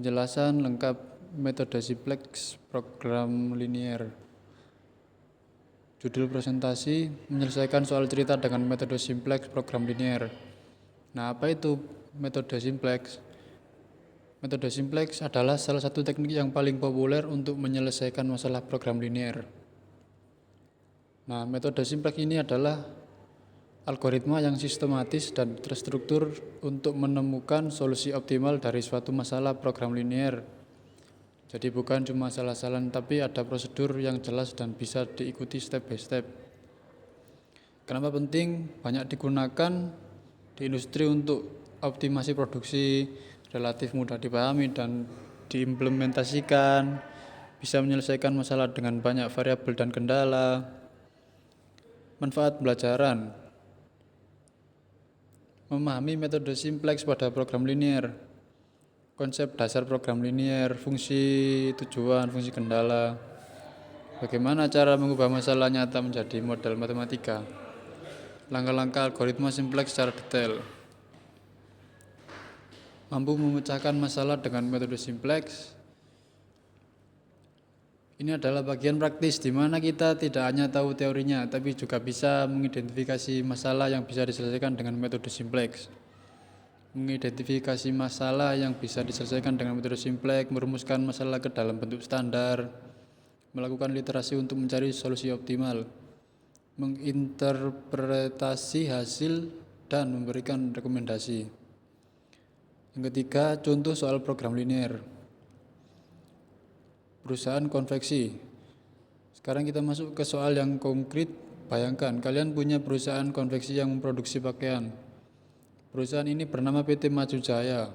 Penjelasan lengkap metode simplex program linear. Judul presentasi, menyelesaikan soal cerita dengan metode simplex program linear. Nah, apa itu metode simplex? Metode simplex adalah salah satu teknik yang paling populer untuk menyelesaikan masalah program linear. Nah, metode simplex ini adalah algoritma yang sistematis dan terstruktur untuk menemukan solusi optimal dari suatu masalah program linear. Jadi bukan cuma salah-salan, tapi ada prosedur yang jelas dan bisa diikuti step by step. Kenapa penting? Banyak digunakan di industri untuk optimasi produksi, relatif mudah dipahami dan diimplementasikan, bisa menyelesaikan masalah dengan banyak variabel dan kendala. Manfaat pembelajaran: memahami metode simplex pada program linear, konsep dasar program linear, fungsi tujuan, fungsi kendala, bagaimana cara mengubah masalah nyata menjadi model matematika, langkah-langkah algoritma simplex secara detail. Mampu memecahkan masalah dengan metode simplex. Ini adalah bagian praktis di mana kita tidak hanya tahu teorinya, tapi juga bisa mengidentifikasi masalah yang bisa diselesaikan dengan metode simplex. Mengidentifikasi masalah yang bisa diselesaikan dengan metode simplex, merumuskan masalah ke dalam bentuk standar, melakukan literasi untuk mencari solusi optimal, menginterpretasi hasil, dan memberikan rekomendasi. Yang ketiga, contoh soal program linear. Perusahaan konveksi. Sekarang kita masuk ke soal yang konkret. Bayangkan kalian punya perusahaan konveksi yang memproduksi pakaian. Perusahaan ini bernama PT Maju Jaya.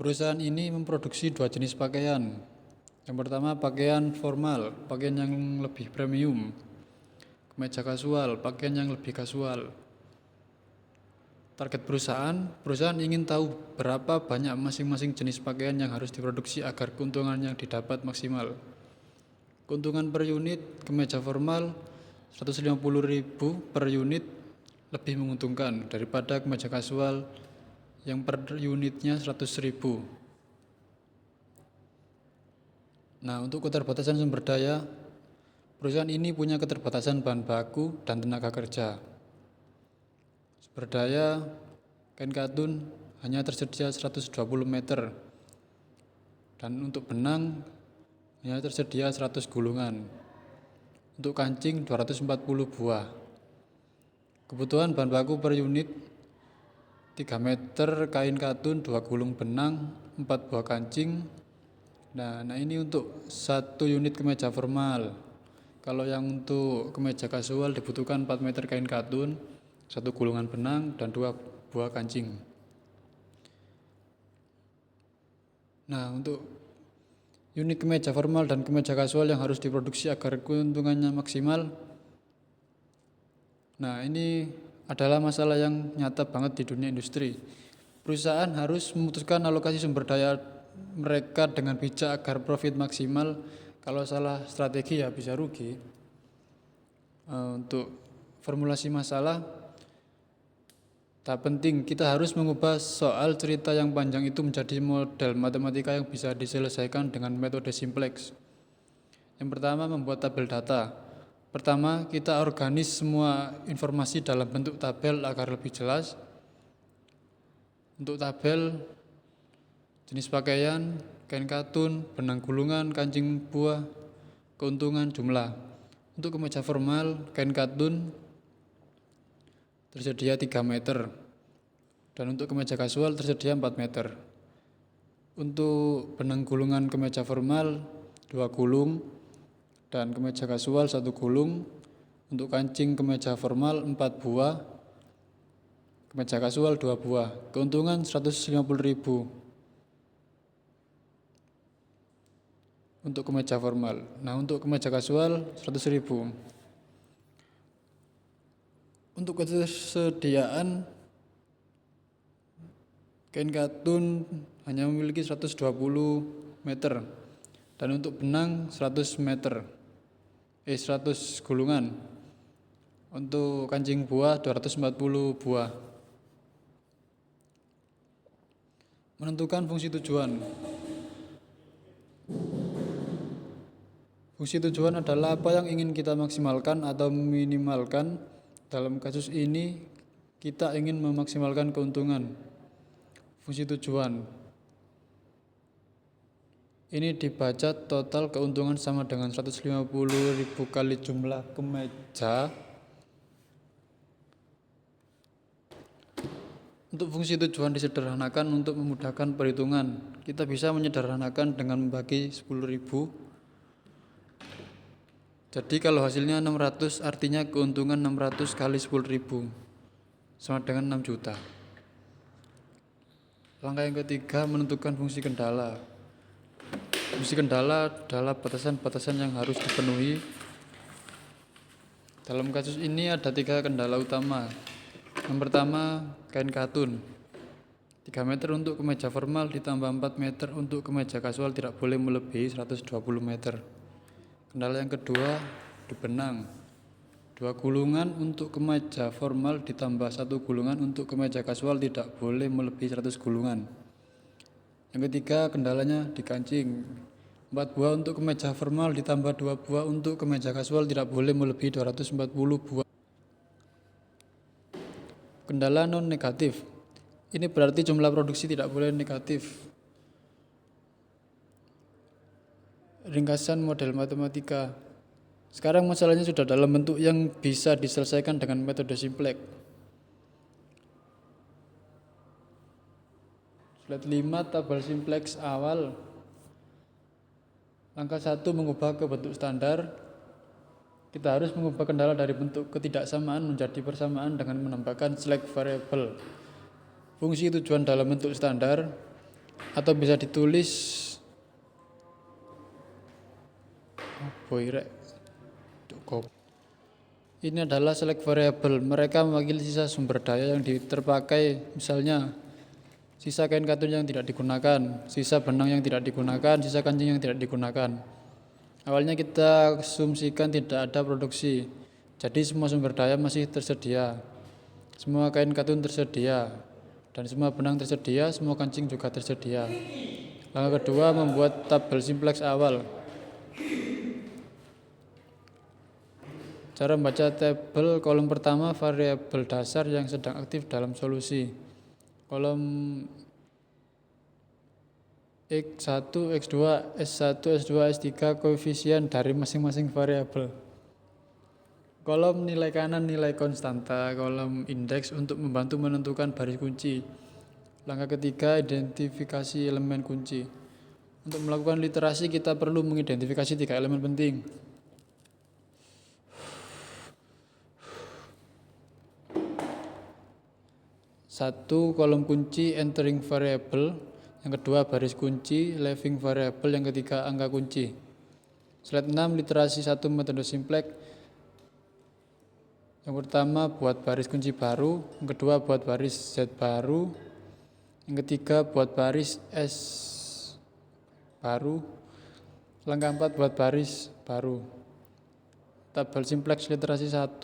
Perusahaan ini memproduksi dua jenis pakaian. Yang pertama pakaian formal, pakaian yang lebih premium. Kemeja kasual, pakaian yang lebih kasual. Target perusahaan ingin tahu berapa banyak masing-masing jenis pakaian yang harus diproduksi agar keuntungan yang didapat maksimal. Keuntungan per unit kemeja formal 150.000 per unit lebih menguntungkan daripada kemeja kasual yang per unitnya 100.000. Nah, untuk keterbatasan sumber daya, perusahaan ini punya keterbatasan bahan baku dan tenaga kerja. Sumber daya, kain katun hanya tersedia 120 meter, dan untuk benang hanya tersedia 100 gulungan. Untuk kancing 240 buah. Kebutuhan bahan baku per unit 3 meter kain katun, 2 gulung benang, 4 buah kancing. Nah ini untuk 1 unit kemeja formal. Kalau yang untuk kemeja kasual dibutuhkan 4 meter kain katun, 1 gulungan benang, dan 2 buah kancing. Nah, untuk unit kemeja formal dan kemeja kasual yang harus diproduksi agar keuntungannya maksimal. Nah, ini adalah masalah yang nyata banget di dunia industri. Perusahaan harus memutuskan alokasi sumber daya mereka dengan bijak agar profit maksimal. Kalau salah strategi ya bisa rugi. Untuk formulasi masalah, tak penting, kita harus mengubah soal cerita yang panjang itu menjadi model matematika yang bisa diselesaikan dengan metode simplex. Yang pertama, membuat tabel data. Pertama, kita organis semua informasi dalam bentuk tabel agar lebih jelas. Untuk tabel, jenis pakaian, kain katun, benang gulungan, kancing buah, keuntungan, jumlah. Untuk kemeja formal, kain katun tersedia 3 meter, dan untuk kemeja kasual tersedia 4 meter. Untuk benang gulungan kemeja formal 2 gulung, dan kemeja kasual 1 gulung. Untuk kancing kemeja formal 4 buah, kemeja kasual 2 buah. Keuntungan 150.000 untuk kemeja formal. Nah, untuk kemeja kasual 100.000. Untuk ketersediaan kain katun hanya memiliki 120 meter, dan untuk benang 100 meter, 100 gulungan. Untuk kancing buah 240 buah. Menentukan fungsi tujuan. Fungsi tujuan adalah apa yang ingin kita maksimalkan atau minimalkan. Dalam kasus ini, kita ingin memaksimalkan keuntungan. Fungsi tujuan. Ini dibaca total keuntungan sama dengan 150.000 kali jumlah kemeja. Untuk fungsi tujuan disederhanakan untuk memudahkan perhitungan. Kita bisa menyederhanakan dengan membagi 10.000. Jadi kalau hasilnya 600 artinya keuntungan 600 kali 10.000 sama dengan 6 juta. Langkah yang ketiga, menentukan fungsi kendala. Fungsi kendala adalah batasan-batasan yang harus dipenuhi. Dalam kasus ini ada 3 kendala utama. Yang pertama, kain katun 3 meter untuk kemeja formal ditambah 4 meter untuk kemeja kasual tidak boleh melebihi 120 meter. Kendala yang kedua, benang 2 gulungan untuk kemeja formal ditambah 1 gulungan untuk kemeja kasual tidak boleh melebihi 100 gulungan. Yang ketiga, kendalanya di kancing 4 buah untuk kemeja formal ditambah 2 buah untuk kemeja kasual tidak boleh melebihi 240 buah. Kendala non negatif. Ini berarti jumlah produksi tidak boleh negatif. Ringkasan model matematika. Sekarang masalahnya sudah dalam bentuk yang bisa diselesaikan dengan metode simplex. Slide 5, tabel simplex awal. Langkah 1, mengubah ke bentuk standar. Kita harus mengubah kendala dari bentuk ketidaksamaan menjadi persamaan dengan menambahkan select variable. Fungsi tujuan dalam bentuk standar atau bisa ditulis ini adalah select variable. Mereka mewakili sisa sumber daya yang terpakai, misalnya sisa kain katun yang tidak digunakan, sisa benang yang tidak digunakan, sisa kancing yang tidak digunakan. Awalnya kita asumsikan tidak ada produksi, jadi semua sumber daya masih tersedia. Semua kain katun tersedia, dan semua benang tersedia, semua kancing juga tersedia. Langkah kedua, membuat tabel simplex awal. Cara membaca tabel, kolom pertama variabel dasar yang sedang aktif dalam solusi. Kolom X1, X2, S1, S2, S3 koefisien dari masing-masing variabel. Kolom nilai kanan nilai konstanta, kolom indeks untuk membantu menentukan baris kunci. Langkah ketiga, identifikasi elemen kunci. Untuk melakukan literasi kita perlu mengidentifikasi 3 elemen penting. 1, kolom kunci entering variable. Yang kedua, baris kunci, leaving variable. Yang ketiga, angka kunci. Slide 6, literasi 1 metode simplex. Yang pertama, buat baris kunci baru. Yang kedua, buat baris Z baru. Yang ketiga, buat baris S baru. Langkah 4, buat baris baru. Tabel simplex literasi 1.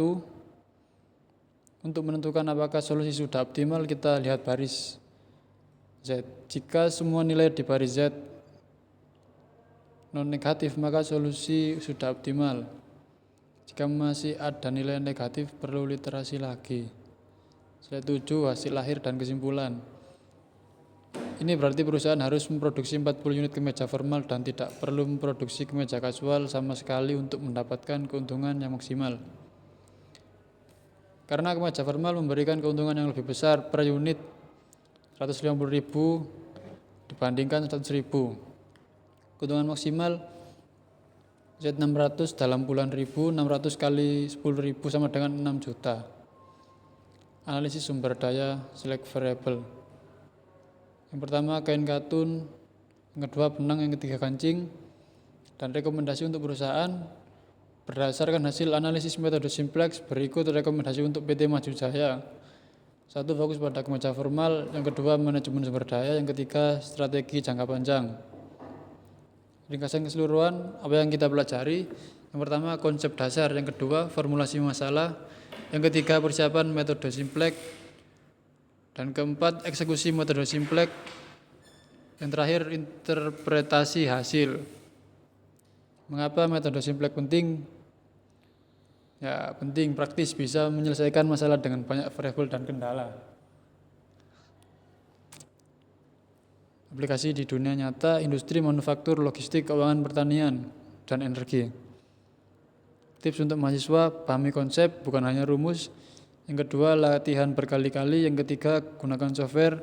Untuk menentukan apakah solusi sudah optimal, kita lihat baris Z. Jika semua nilai di baris Z non negatif, maka solusi sudah optimal. Jika masih ada nilai negatif, perlu literasi lagi. Slide 7, hasil akhir dan kesimpulan. Ini berarti perusahaan harus memproduksi 40 unit kemeja formal dan tidak perlu memproduksi kemeja kasual sama sekali untuk mendapatkan keuntungan yang maksimal. Karena kemeja formal memberikan keuntungan yang lebih besar per unit 150.000 dibandingkan 100.000. Keuntungan maksimal Z600 dalam puluhan ribu, 600 kali 10.000 sama dengan 6 juta. Analisis sumber daya select variable. Yang pertama, kain katun. Yang kedua, benang. Yang ketiga, kancing. Dan rekomendasi untuk perusahaan. Berdasarkan hasil analisis metode simplex, berikut rekomendasi untuk PT Maju Jaya. 1, fokus pada kemeja formal. Yang kedua, manajemen sumber daya. Yang ketiga, strategi jangka panjang. Ringkasan keseluruhan, apa yang kita pelajari. Yang pertama, konsep dasar. Yang kedua, formulasi masalah. Yang ketiga, persiapan metode simplex. Dan keempat, eksekusi metode simplex. Yang terakhir, interpretasi hasil. Mengapa metode simplex penting? Ya, penting, praktis, bisa menyelesaikan masalah dengan banyak variabel dan kendala. Aplikasi di dunia nyata, industri, manufaktur, logistik, keuangan, pertanian, dan energi. Tips untuk mahasiswa, pahami konsep, bukan hanya rumus. Yang kedua, latihan berkali-kali. Yang ketiga, gunakan software.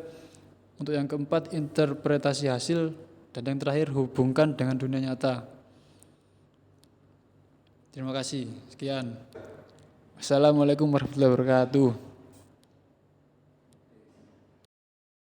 Untuk yang keempat, interpretasi hasil. Dan yang terakhir, hubungkan dengan dunia nyata. Terima kasih. Sekian. Assalamualaikum warahmatullahi wabarakatuh.